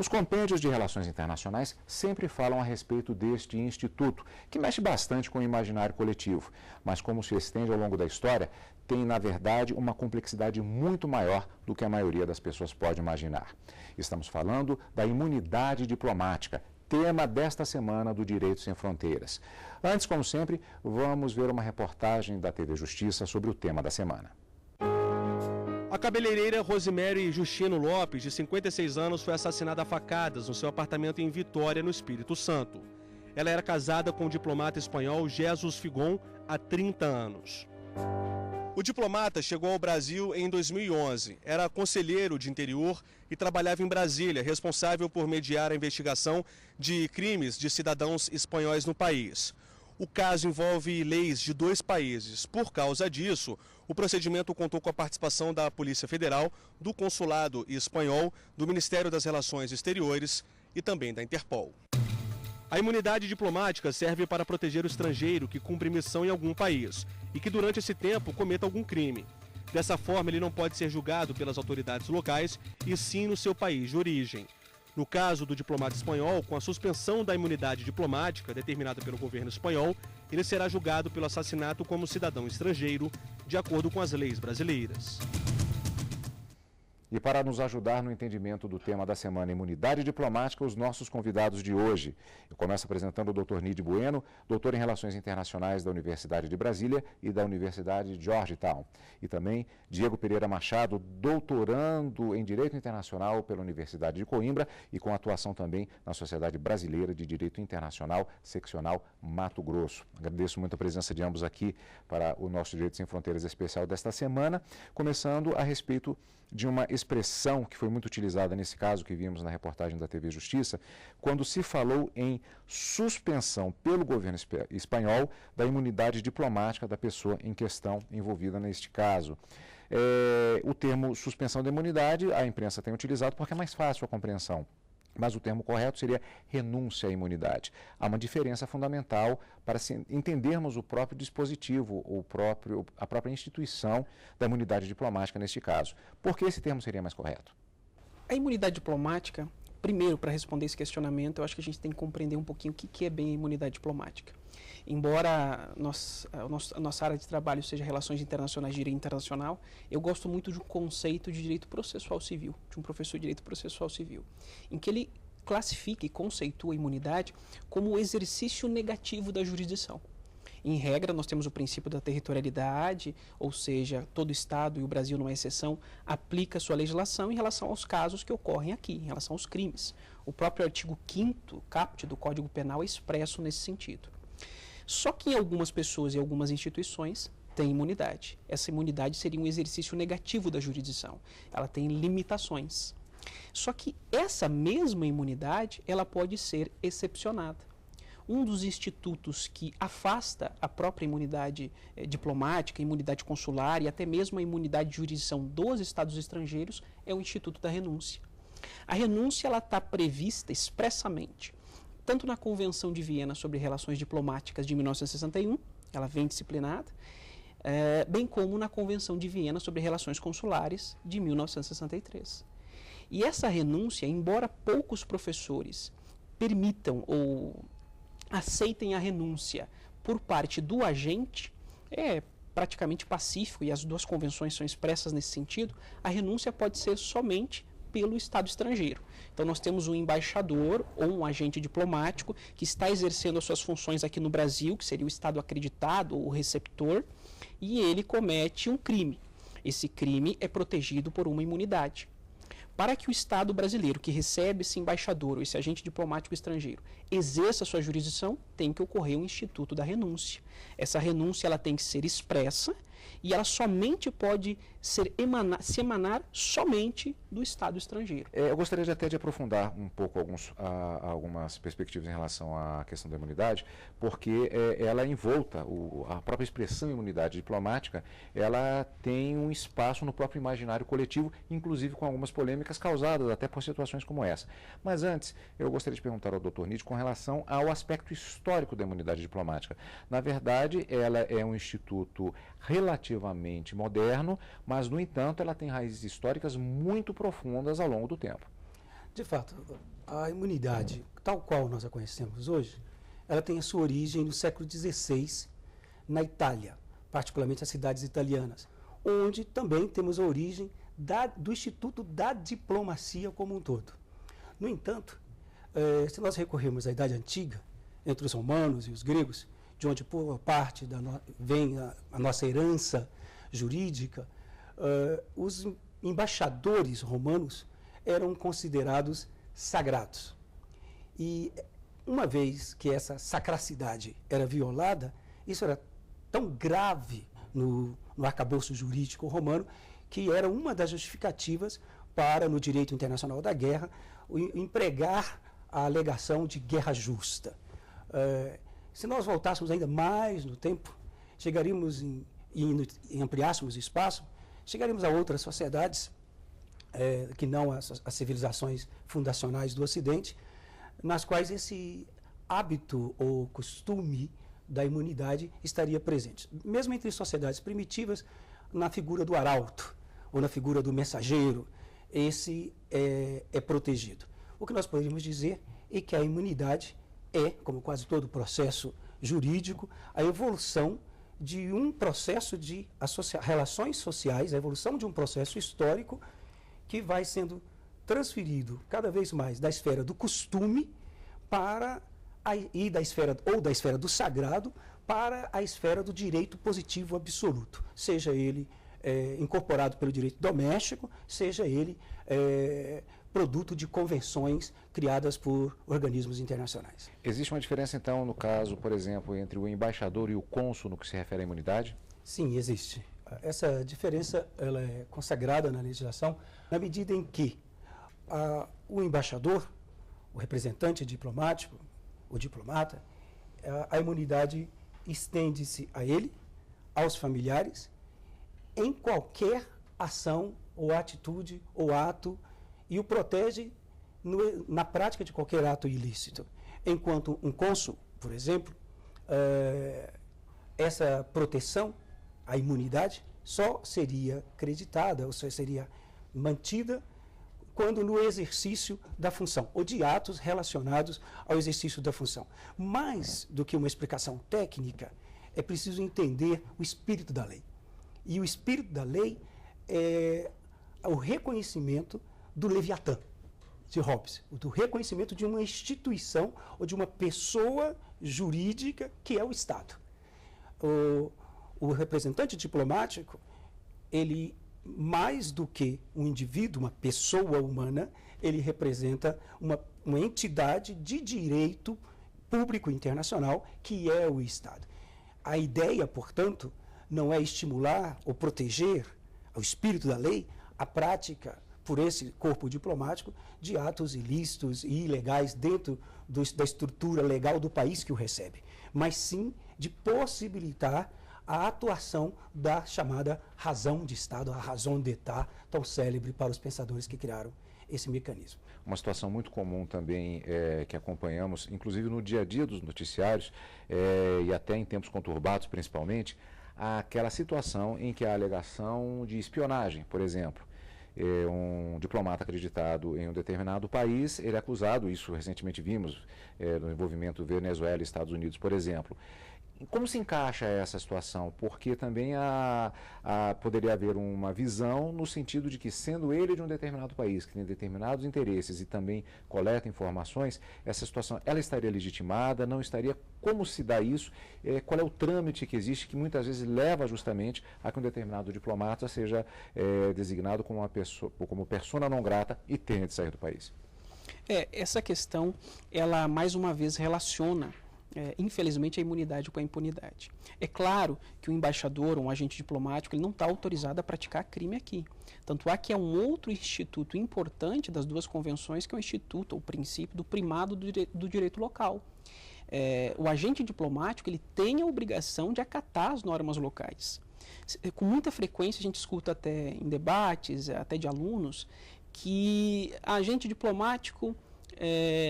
Os compêndios de relações internacionais sempre falam a respeito deste instituto, que mexe bastante com o imaginário coletivo, mas como se estende ao longo da história, tem, na verdade, uma complexidade muito maior do que a maioria das pessoas pode imaginar. Estamos falando da imunidade diplomática, tema desta semana do Direito Sem Fronteiras. Antes, como sempre, vamos ver uma reportagem da TV Justiça sobre o tema da semana. A cabeleireira Rosemary Justino Lopes, de 56 anos, foi assassinada a facadas no seu apartamento em Vitória, no Espírito Santo. Ela era casada com o diplomata espanhol Jesus Figon há 30 anos. O diplomata chegou ao Brasil em 2011. Era conselheiro de interior e trabalhava em Brasília, responsável por mediar a investigação de crimes de cidadãos espanhóis no país. O caso envolve leis de 2 países. Por causa disso, o procedimento contou com a participação da Polícia Federal, do Consulado Espanhol, do Ministério das Relações Exteriores e também da Interpol. A imunidade diplomática serve para proteger o estrangeiro que cumpre missão em algum país e que durante esse tempo cometa algum crime. Dessa forma, ele não pode ser julgado pelas autoridades locais e sim no seu país de origem. No caso do diplomata espanhol, com a suspensão da imunidade diplomática determinada pelo governo espanhol, ele será julgado pelo assassinato como cidadão estrangeiro, de acordo com as leis brasileiras. E para nos ajudar no entendimento do tema da semana Imunidade Diplomática, os nossos convidados de hoje. Eu começo apresentando o Dr. Nid Bueno, doutor em Relações Internacionais da Universidade de Brasília e da Universidade de Georgetown. E também Diego Pereira Machado, doutorando em Direito Internacional pela Universidade de Coimbra e com atuação também na Sociedade Brasileira de Direito Internacional, seccional Mato Grosso. Agradeço muito a presença de ambos aqui para o nosso Direito Sem Fronteiras especial desta semana, começando a respeito de uma expressão que foi muito utilizada nesse caso que vimos na reportagem da TV Justiça, quando se falou em suspensão pelo governo espanhol da imunidade diplomática da pessoa em questão envolvida neste caso. O termo suspensão da imunidade a imprensa tem utilizado porque é mais fácil a compreensão. Mas o termo correto seria renúncia à imunidade. Há uma diferença fundamental para entendermos o próprio dispositivo, a própria instituição da imunidade diplomática neste caso. Por que esse termo seria mais correto? A imunidade diplomática, primeiro, para responder esse questionamento, eu acho que a gente tem que compreender um pouquinho o que é bem a imunidade diplomática. Embora a nossa área de trabalho seja relações internacionais, direito internacional, eu gosto muito de um conceito de direito processual civil, de um professor de direito processual civil, em que ele classifica e conceitua a imunidade como o exercício negativo da jurisdição. Em regra, nós temos o princípio da territorialidade, ou seja, todo Estado, e o Brasil não é exceção, aplica sua legislação em relação aos casos que ocorrem aqui, em relação aos crimes. O próprio artigo 5º, caput do Código Penal, é expresso nesse sentido. Só que em algumas pessoas e algumas instituições tem imunidade. Essa imunidade seria um exercício negativo da jurisdição. Ela tem limitações. Só que essa mesma imunidade, ela pode ser excepcionada. Um dos institutos que afasta a própria imunidade diplomática, imunidade consular e até mesmo a imunidade de jurisdição dos estados estrangeiros é o Instituto da Renúncia. A renúncia está prevista expressamente tanto na Convenção de Viena sobre Relações Diplomáticas de 1961, ela vem disciplinada, bem como na Convenção de Viena sobre Relações Consulares de 1963. E essa renúncia, embora poucos professores permitam ou aceitem a renúncia por parte do agente, é praticamente pacífico e as 2 convenções são expressas nesse sentido, a renúncia pode ser somente pelo Estado estrangeiro. Então nós temos um embaixador ou um agente diplomático que está exercendo as suas funções aqui no Brasil, que seria o Estado acreditado ou o receptor, e ele comete um crime. Esse crime é protegido por uma imunidade. Para que o Estado brasileiro que recebe esse embaixador ou esse agente diplomático estrangeiro exerça sua jurisdição, tem que ocorrer um instituto da renúncia. Essa renúncia ela tem que ser expressa e ela somente pode se emanar somente do Estado estrangeiro. Eu gostaria até de aprofundar um pouco algumas perspectivas em relação à questão da imunidade, porque ela é envolta, a própria expressão imunidade diplomática, ela tem um espaço no próprio imaginário coletivo, inclusive com algumas polêmicas causadas até por situações como essa. Mas antes, eu gostaria de perguntar ao Dr. Nid com relação ao aspecto histórico da imunidade diplomática. Na verdade, ela é um instituto relativamente moderno, mas, no entanto, ela tem raízes históricas muito profundas ao longo do tempo. De fato, a imunidade, tal qual nós a conhecemos hoje, ela tem a sua origem no século XVI, na Itália, particularmente as cidades italianas, onde também temos a origem do Instituto da Diplomacia como um todo. No entanto, se nós recorrermos à Idade Antiga, entre os romanos e os gregos, de onde por parte vem a nossa herança jurídica, os embaixadores romanos eram considerados sagrados. E uma vez que essa sacracidade era violada, isso era tão grave no arcabouço jurídico romano, que era uma das justificativas para, no direito internacional da guerra, empregar a alegação de guerra justa. Se nós voltássemos ainda mais no tempo, chegaríamos e ampliássemos o espaço, chegaríamos a outras sociedades, que não as civilizações fundacionais do Ocidente, nas quais esse hábito ou costume da imunidade estaria presente. Mesmo entre sociedades primitivas, na figura do arauto ou na figura do mensageiro, esse é protegido. O que nós poderíamos dizer é que a imunidade é, como quase todo processo jurídico, a evolução de um processo de relações sociais, a evolução de um processo histórico que vai sendo transferido cada vez mais da esfera do costume da esfera do sagrado para a esfera do direito positivo absoluto, seja ele incorporado pelo direito doméstico, seja ele produto de convenções criadas por organismos internacionais. Existe uma diferença, então, no caso, por exemplo, entre o embaixador e o cônsul no que se refere à imunidade? Sim, existe. Essa diferença ela é consagrada na legislação na medida em que o embaixador, o representante diplomático, o diplomata, a imunidade estende-se a ele, aos familiares, em qualquer ação ou atitude ou ato, e o protege na prática de qualquer ato ilícito. Enquanto um cônsul, por exemplo, essa proteção, a imunidade, só seria creditada, ou só seria mantida quando no exercício da função, ou de atos relacionados ao exercício da função. Mais do que uma explicação técnica, é preciso entender o espírito da lei. E o espírito da lei é o reconhecimento do Leviatã, de Hobbes, do reconhecimento de uma instituição ou de uma pessoa jurídica que é o Estado. O representante diplomático, ele, mais do que um indivíduo, uma pessoa humana, ele representa uma entidade de direito público internacional, que é o Estado. A ideia, portanto, não é estimular ou proteger o espírito da lei a prática por esse corpo diplomático de atos ilícitos e ilegais dentro da estrutura legal do país que o recebe, mas sim de possibilitar a atuação da chamada razão de Estado, a raison d'État, tão célebre para os pensadores que criaram esse mecanismo. Uma situação muito comum também que acompanhamos, inclusive no dia a dia dos noticiários, e até em tempos conturbados principalmente, aquela situação em que há alegação de espionagem, por exemplo. Um diplomata acreditado em um determinado país, ele é acusado, isso recentemente vimos no envolvimento Venezuela e Estados Unidos, por exemplo. Como se encaixa essa situação? Porque também poderia haver uma visão no sentido de que, sendo ele de um determinado país, que tem determinados interesses e também coleta informações, essa situação ela estaria legitimada, não estaria? Como se dá isso? Qual é o trâmite que existe que muitas vezes leva justamente a que um determinado diplomata seja designado como como persona não grata e tenha de sair do país? Essa questão, ela mais uma vez relaciona infelizmente, a imunidade com a impunidade. É claro que o embaixador ou um agente diplomático ele não está autorizado a praticar crime aqui. Tanto há que é um outro instituto importante das duas convenções, que é o instituto, o princípio do primado do direito local. O agente diplomático ele tem a obrigação de acatar as normas locais. Com muita frequência, a gente escuta até em debates, até de alunos, que agente diplomático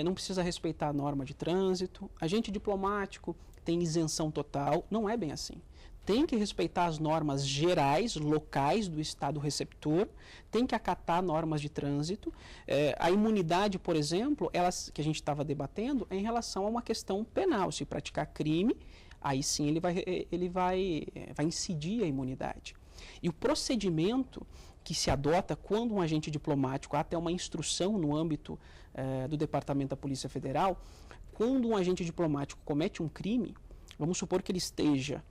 não precisa respeitar a norma de trânsito, agente diplomático tem isenção total. Não é bem assim. Tem que respeitar as normas gerais, locais do Estado receptor, tem que acatar normas de trânsito. A imunidade, por exemplo, que a gente estava debatendo, é em relação a uma questão penal. Se praticar crime, aí sim ele vai incidir a imunidade. E o procedimento que se adota quando um agente diplomático, há até uma instrução no âmbito do Departamento da Polícia Federal, quando um agente diplomático comete um crime, vamos supor que ele esteja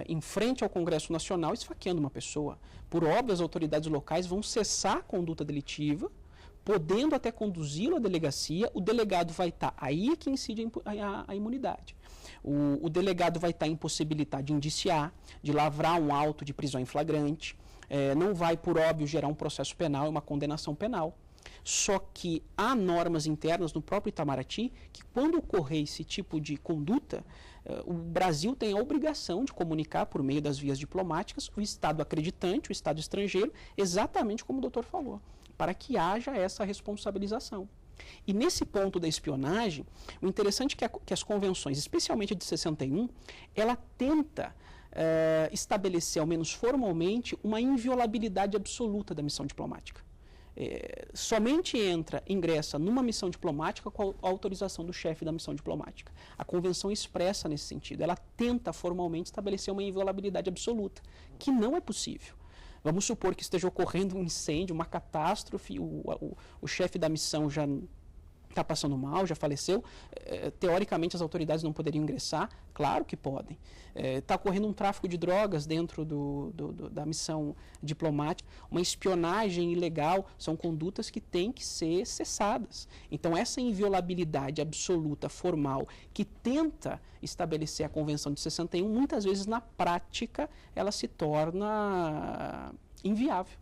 em frente ao Congresso Nacional esfaqueando uma pessoa. Por óbvio, as autoridades locais vão cessar a conduta delitiva, podendo até conduzi-lo à delegacia. O delegado vai estar, aí é que incide a imunidade. O delegado vai estar impossibilitado de indiciar, de lavrar um auto de prisão em flagrante, não vai, por óbvio, gerar um processo penal e uma condenação penal. Só que há normas internas no próprio Itamaraty que, quando ocorrer esse tipo de conduta, o Brasil tem a obrigação de comunicar por meio das vias diplomáticas o Estado acreditante, o Estado estrangeiro, exatamente como o doutor falou, para que haja essa responsabilização. E nesse ponto da espionagem, o interessante é que as convenções, especialmente a de 61, ela tenta estabelecer, ao menos formalmente, uma inviolabilidade absoluta da missão diplomática. Somente ingressa numa missão diplomática com a autorização do chefe da missão diplomática. A convenção expressa nesse sentido. Ela tenta formalmente estabelecer uma inviolabilidade absoluta, que não é possível. Vamos supor que esteja ocorrendo um incêndio, uma catástrofe, o chefe da missão já está passando mal, já faleceu. Teoricamente, as autoridades não poderiam ingressar? Claro que podem. Está ocorrendo um tráfico de drogas dentro da missão diplomática, uma espionagem ilegal, são condutas que têm que ser cessadas. Então, essa inviolabilidade absoluta, formal, que tenta estabelecer a Convenção de 61, muitas vezes, na prática, ela se torna inviável.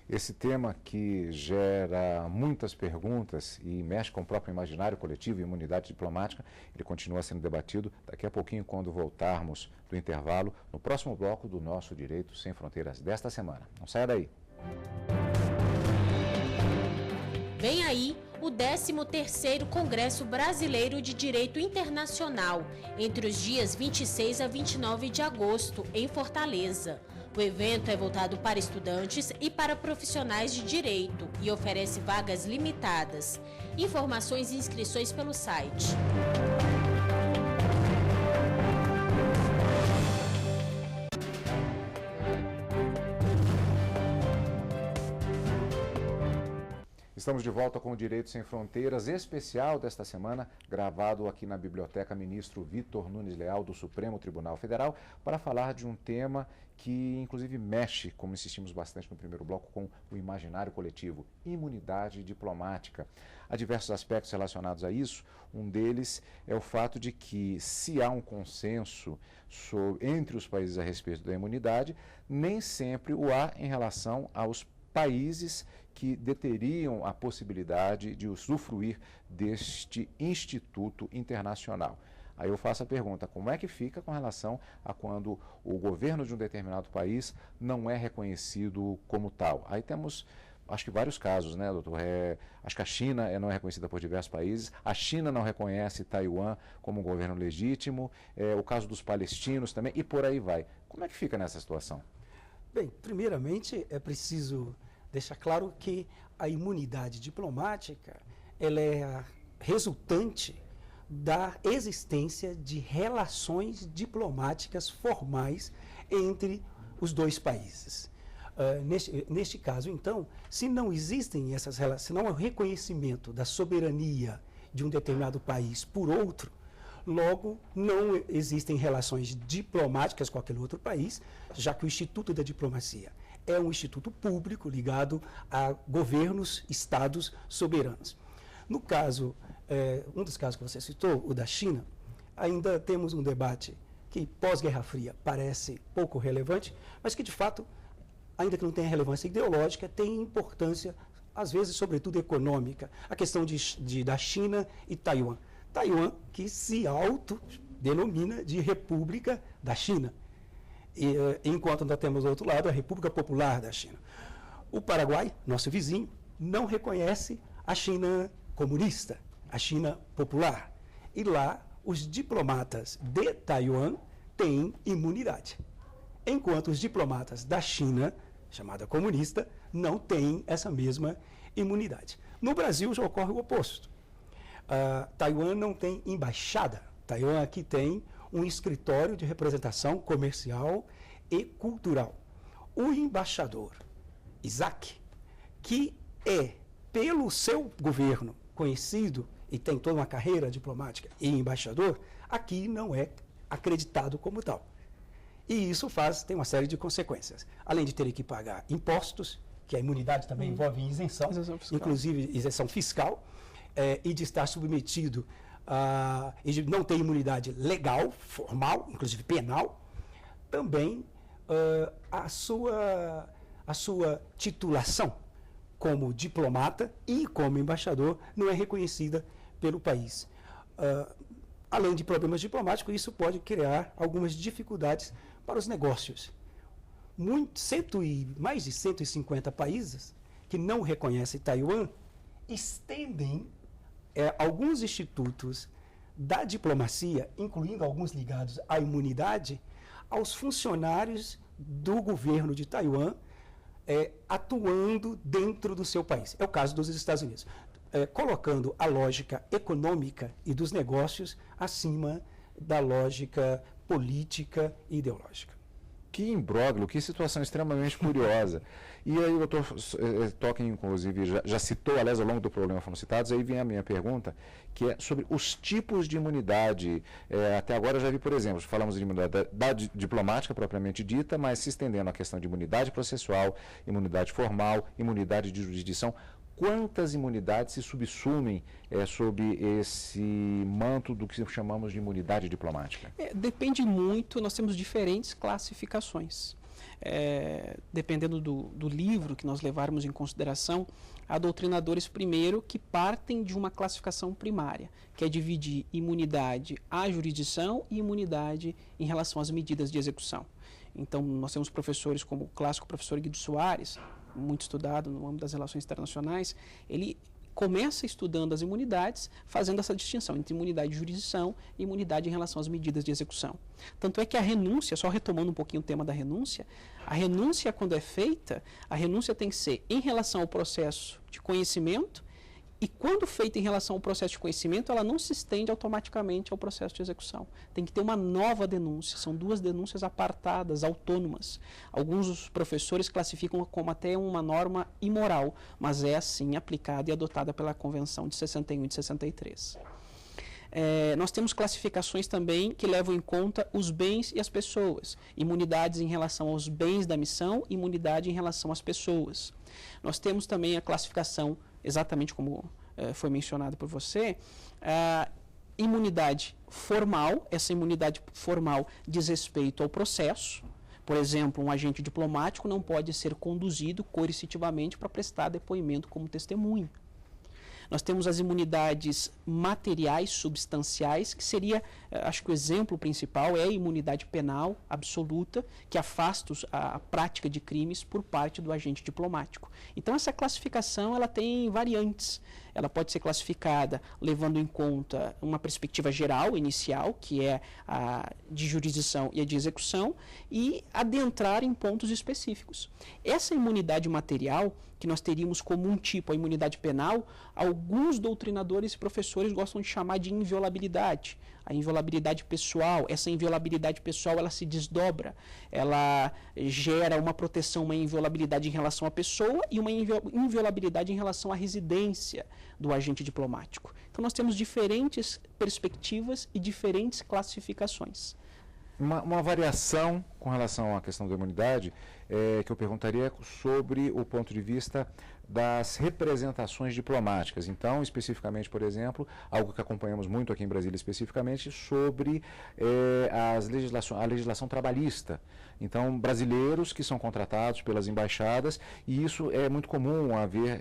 Esse tema que gera muitas perguntas e mexe com o próprio imaginário coletivo e imunidade diplomática, ele continua sendo debatido daqui a pouquinho, quando voltarmos do intervalo, no próximo bloco do nosso Direito Sem Fronteiras desta semana. Não saia daí. Vem aí o 13º Congresso Brasileiro de Direito Internacional, entre os dias 26 a 29 de agosto, em Fortaleza. O evento é voltado para estudantes e para profissionais de direito e oferece vagas limitadas. Informações e inscrições pelo site. Estamos de volta com o Direito Sem Fronteiras, especial desta semana, gravado aqui na Biblioteca Ministro Vitor Nunes Leal, do Supremo Tribunal Federal, para falar de um tema que, inclusive, mexe, como insistimos bastante no primeiro bloco, com o imaginário coletivo, imunidade diplomática. Há diversos aspectos relacionados a isso. Um deles é o fato de que, se há um consenso entre os países a respeito da imunidade, nem sempre o há em relação aos países que deteriam a possibilidade de usufruir deste instituto internacional. Aí eu faço a pergunta, como é que fica com relação a quando o governo de um determinado país não é reconhecido como tal? Aí temos, acho que vários casos, né, doutor? Acho que a China não é reconhecida por diversos países, a China não reconhece Taiwan como um governo legítimo, o caso dos palestinos também, e por aí vai. Como é que fica nessa situação? Bem, primeiramente é preciso deixar claro que a imunidade diplomática ela é a resultante da existência de relações diplomáticas formais entre os dois países. Neste caso, então, se não existem essas relações, se não há o reconhecimento da soberania de um determinado país por outro, logo não existem relações diplomáticas com aquele outro país, já que o Instituto da Diplomacia é um instituto público ligado a governos, estados soberanos. No caso, um dos casos que você citou, o da China, ainda temos um debate que pós-Guerra Fria parece pouco relevante, mas que de fato, ainda que não tenha relevância ideológica, tem importância, às vezes, sobretudo econômica, a questão da China e Taiwan. Taiwan, que se autodenomina de República da China. Enquanto nós temos do outro lado a República Popular da China. O Paraguai, nosso vizinho, não reconhece a China comunista, a China popular. E lá os diplomatas de Taiwan têm imunidade, enquanto os diplomatas da China, chamada comunista, não têm essa mesma imunidade. No Brasil já ocorre o oposto. Taiwan não tem embaixada. Taiwan aqui tem um escritório de representação comercial e cultural. O embaixador Isaac, que é, pelo seu governo, conhecido e tem toda uma carreira diplomática e embaixador, aqui não é acreditado como tal. E isso tem uma série de consequências. Além de terem que pagar impostos, que a imunidade também envolve isenção inclusive isenção fiscal, e de estar submetido e de não ter imunidade legal, formal, inclusive penal, também a sua titulação como diplomata e como embaixador não é reconhecida pelo país. Além de problemas diplomáticos, isso pode criar algumas dificuldades para os negócios. Mais de 150 países que não reconhecem Taiwan estendem alguns institutos da diplomacia, incluindo alguns ligados à imunidade, aos funcionários do governo de Taiwan atuando dentro do seu país. É o caso dos Estados Unidos, colocando a lógica econômica e dos negócios acima da lógica política e ideológica. Que imbróglio, que situação extremamente curiosa. E aí o doutor Tocqueville, inclusive, já citou, aliás, ao longo do programa foram citados, aí vem a minha pergunta, que é sobre os tipos de imunidade. Até agora eu já vi, por exemplo, falamos de imunidade diplomática propriamente dita, mas se estendendo à questão de imunidade processual, imunidade formal, imunidade de jurisdição. Quantas imunidades se subsumem sob esse manto do que chamamos de imunidade diplomática? Depende muito, nós temos diferentes classificações. Dependendo do livro que nós levarmos em consideração, há doutrinadores, primeiro, que partem de uma classificação primária, que é dividir imunidade à jurisdição e imunidade em relação às medidas de execução. Então, nós temos professores como o clássico professor Guido Soares, muito estudado no âmbito das relações internacionais. Ele começa estudando as imunidades, fazendo essa distinção entre imunidade de jurisdição e imunidade em relação às medidas de execução. Tanto é que a renúncia, só retomando um pouquinho o tema da renúncia, a renúncia, quando é feita, a renúncia tem que ser em relação ao processo de conhecimento, e quando feita em relação ao processo de conhecimento, ela não se estende automaticamente ao processo de execução. Tem que ter uma nova denúncia, são duas denúncias apartadas, autônomas. Alguns dos professores classificam como até uma norma imoral, mas é assim aplicada e adotada pela Convenção de 61 e de 63. Nós temos classificações também que levam em conta os bens e as pessoas. Imunidades em relação aos bens da missão, imunidade em relação às pessoas. Nós temos também a classificação, exatamente como foi mencionado por você, imunidade formal. Essa imunidade formal diz respeito ao processo. Por exemplo, um agente diplomático não pode ser conduzido coercitivamente para prestar depoimento como testemunha. Nós temos as imunidades materiais, substanciais, que seria, acho que o exemplo principal é a imunidade penal absoluta, que afasta a prática de crimes por parte do agente diplomático. Então, essa classificação ela tem variantes. Ela pode ser classificada levando em conta uma perspectiva geral, inicial, que é a de jurisdição e a de execução, e adentrar em pontos específicos. Essa imunidade material, que nós teríamos como um tipo, a imunidade penal, alguns doutrinadores e professores gostam de chamar de inviolabilidade. A inviolabilidade pessoal, essa inviolabilidade pessoal, ela se desdobra, ela gera uma proteção, uma inviolabilidade em relação à pessoa e uma inviolabilidade em relação à residência do agente diplomático. Então, nós temos diferentes perspectivas e diferentes classificações. Uma variação com relação à questão da imunidade que eu perguntaria sobre o ponto de vista das representações diplomáticas. Então, especificamente, por exemplo, algo que acompanhamos muito aqui em Brasília especificamente, sobre a legislação trabalhista. Então, brasileiros que são contratados pelas embaixadas, e isso é muito comum haver,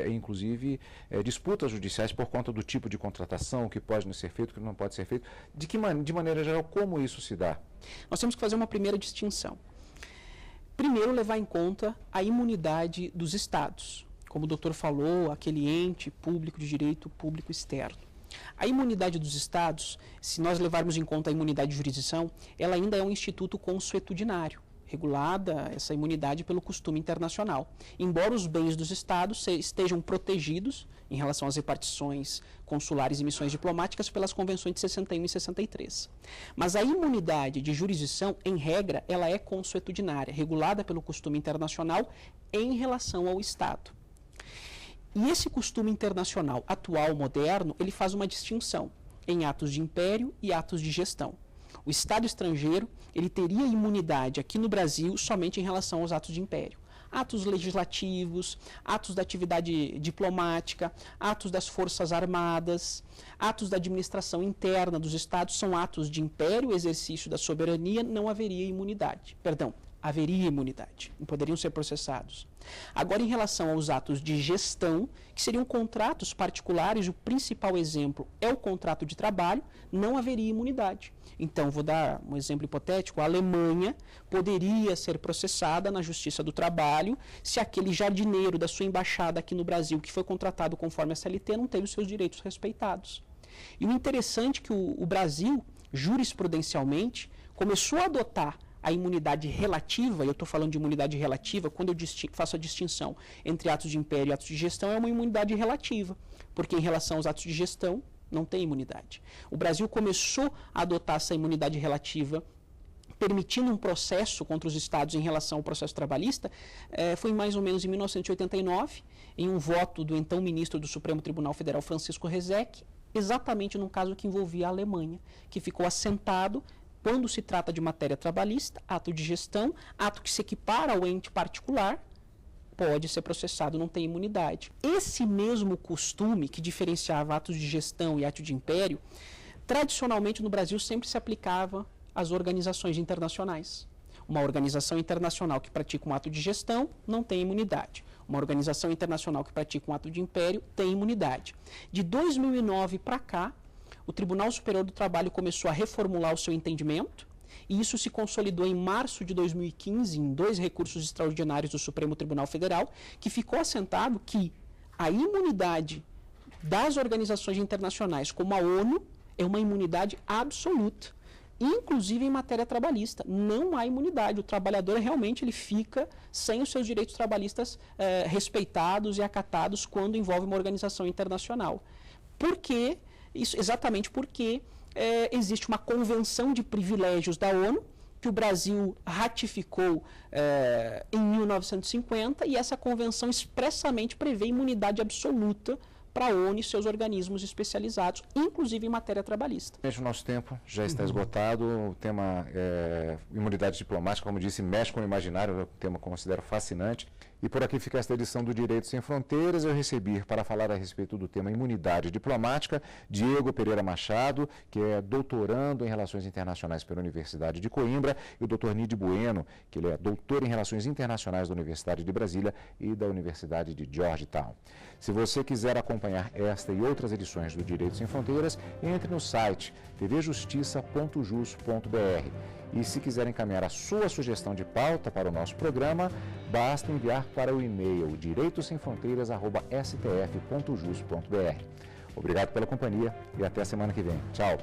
inclusive, disputas judiciais por conta do tipo de contratação, o que pode ser feito, o que não pode ser feito. De maneira geral, como isso se dá? Nós temos que fazer uma primeira distinção. Primeiro, levar em conta a imunidade dos estados. Como o doutor falou, aquele ente público de direito público externo. A imunidade dos estados, se nós levarmos em conta a imunidade de jurisdição, ela ainda é um instituto consuetudinário, regulada essa imunidade pelo costume internacional. Embora os bens dos estados estejam protegidos em relação às repartições consulares e missões diplomáticas pelas convenções de 61 e 63. Mas a imunidade de jurisdição, em regra, ela é consuetudinária, regulada pelo costume internacional em relação ao estado. E esse costume internacional atual, moderno, ele faz uma distinção em atos de império e atos de gestão. O Estado estrangeiro, ele teria imunidade aqui no Brasil somente em relação aos atos de império. Atos legislativos, atos da atividade diplomática, atos das forças armadas, atos da administração interna dos estados são atos de império, exercício da soberania, não haveria imunidade. Haveria imunidade e poderiam ser processados. Agora, em relação aos atos de gestão, que seriam contratos particulares, o principal exemplo é o contrato de trabalho, não haveria imunidade. Então, vou dar um exemplo hipotético, a Alemanha poderia ser processada na Justiça do Trabalho se aquele jardineiro da sua embaixada aqui no Brasil, que foi contratado conforme a CLT, não teve os seus direitos respeitados. E o interessante é que o Brasil, jurisprudencialmente, começou a adotar a imunidade relativa, e eu estou falando de imunidade relativa, quando eu faço a distinção entre atos de império e atos de gestão, é uma imunidade relativa, porque em relação aos atos de gestão, não tem imunidade. O Brasil começou a adotar essa imunidade relativa, permitindo um processo contra os estados em relação ao processo trabalhista, foi mais ou menos em 1989, em um voto do então ministro do Supremo Tribunal Federal, Francisco Rezec, exatamente no caso que envolvia a Alemanha, que ficou assentado quando se trata de matéria trabalhista, ato de gestão, ato que se equipara ao ente particular, pode ser processado, não tem imunidade. Esse mesmo costume que diferenciava atos de gestão e ato de império, tradicionalmente no Brasil sempre se aplicava às organizações internacionais. Uma organização internacional que pratica um ato de gestão não tem imunidade. Uma organização internacional que pratica um ato de império tem imunidade. De 2009 para cá, o Tribunal Superior do Trabalho começou a reformular o seu entendimento, e isso se consolidou em março de 2015 em 2 recursos extraordinários do Supremo Tribunal Federal, que ficou assentado que a imunidade das organizações internacionais, como a ONU, é uma imunidade absoluta, inclusive em matéria trabalhista. Não há imunidade. O trabalhador realmente ele fica sem os seus direitos trabalhistas respeitados e acatados quando envolve uma organização internacional. Por quê? Isso exatamente porque existe uma convenção de privilégios da ONU, que o Brasil ratificou em 1950, e essa convenção expressamente prevê imunidade absoluta para a ONU e seus organismos especializados, inclusive em matéria trabalhista. O nosso tempo já está esgotado. O tema imunidade diplomática, como disse, mexe com o imaginário, é um tema que eu considero fascinante. E por aqui fica esta edição do Direito Sem Fronteiras. Eu recebi para falar a respeito do tema imunidade diplomática Diego Pereira Machado, que é doutorando em Relações Internacionais pela Universidade de Coimbra, e o Dr. Nide Bueno, que ele é doutor em Relações Internacionais da Universidade de Brasília e da Universidade de Georgetown. Se você quiser acompanhar esta e outras edições do Direito Sem Fronteiras, entre no site tvjustiça.jus.br. E se quiser encaminhar a sua sugestão de pauta para o nosso programa, basta enviar para o e-mail direitosemfronteiras@stf.jus.br. Obrigado pela companhia e até a semana que vem. Tchau!